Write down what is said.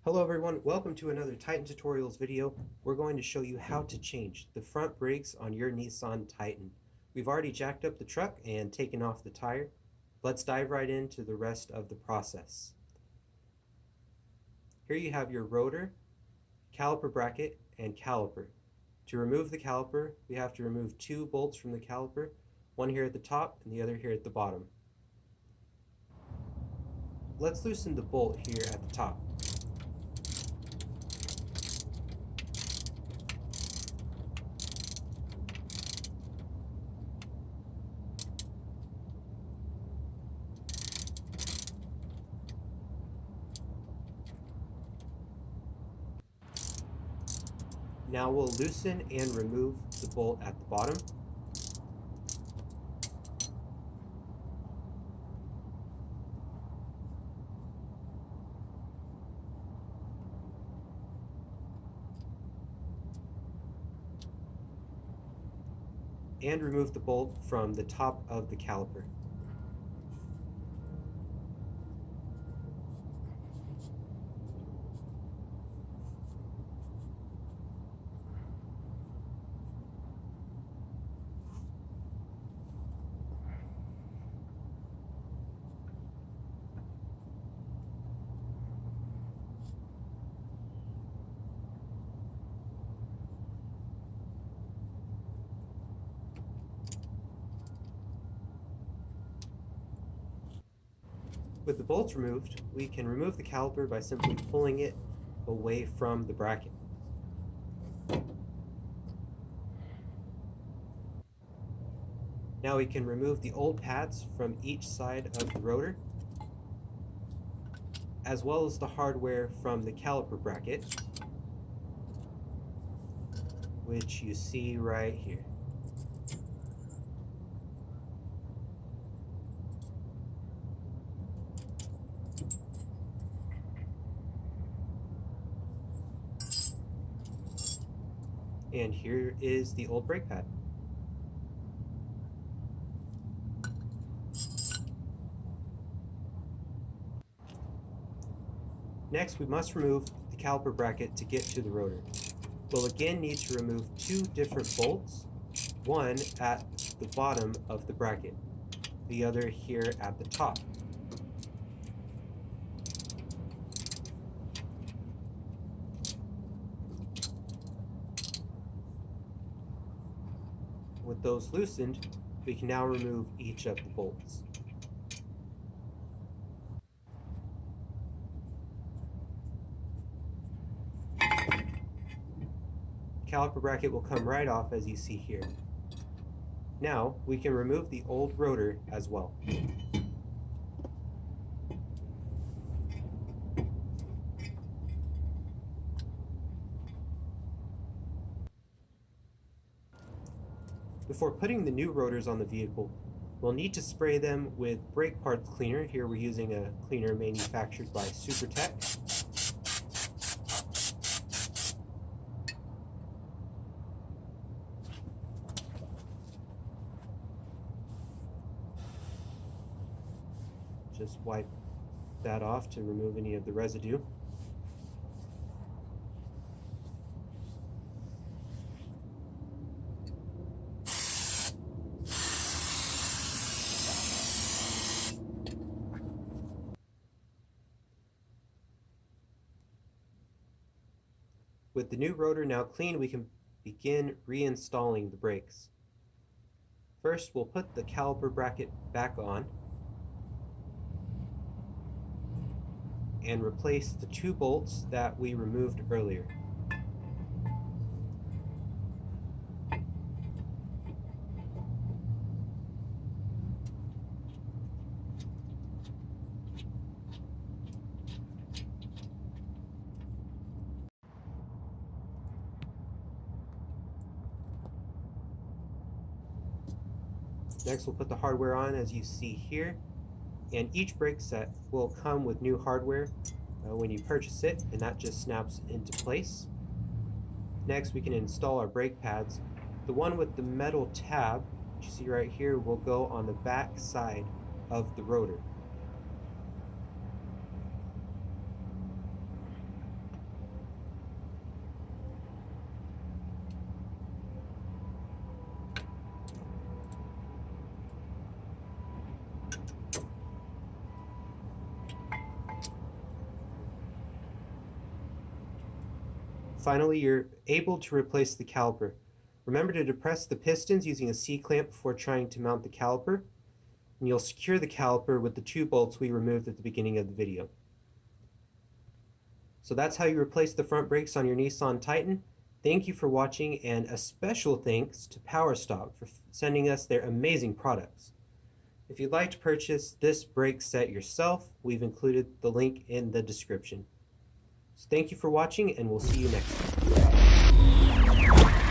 Hello everyone, welcome to another Titan Tutorials video. We're going to show you how to change the front brakes on your Nissan Titan. We've already jacked up the truck and taken off the tire. Let's dive right into the rest of the process. Here you have your rotor, caliper bracket, and caliper. To remove the caliper, we have to remove two bolts from the caliper, one here at the top and the other here at the bottom. Let's loosen the bolt here at the top. Now we'll loosen and remove the bolt at the bottom. And remove the bolt from the top of the caliper. With the bolts removed, we can remove the caliper by simply pulling it away from the bracket. Now we can remove the old pads from each side of the rotor, as well as the hardware from the caliper bracket, which you see right here. And here is the old brake pad. Next, we must remove the caliper bracket to get to the rotor. We'll again need to remove two different bolts, one at the bottom of the bracket, the other here at the top. With those loosened, we can now remove each of the bolts. Caliper bracket will come right off as you see here. Now we can remove the old rotor as well. Before putting the new rotors on the vehicle, we'll need to spray them with brake parts cleaner. Here we're using a cleaner manufactured by SuperTech. Just wipe that off to remove any of the residue. With the new rotor now clean, we can begin reinstalling the brakes. First, we'll put the caliper bracket back on and replace the two bolts that we removed earlier. Next, we'll put the hardware on as you see here, and each brake set will come with new hardware when you purchase it, and that just snaps into place. Next, we can install our brake pads. The one with the metal tab, which you see right here, will go on the back side of the rotor. finally, you're able to replace the caliper. Remember to depress the pistons using a C-clamp before trying to mount the caliper, and you'll secure the caliper with the 2 bolts we removed at the beginning of the video. So that's how you replace the front brakes on your Nissan Titan. Thank you for watching, and a special thanks to Powerstop for sending us their amazing products. If you'd like to purchase this brake set yourself, we've included the link in the description. So thank you for watching, and we'll see you next time.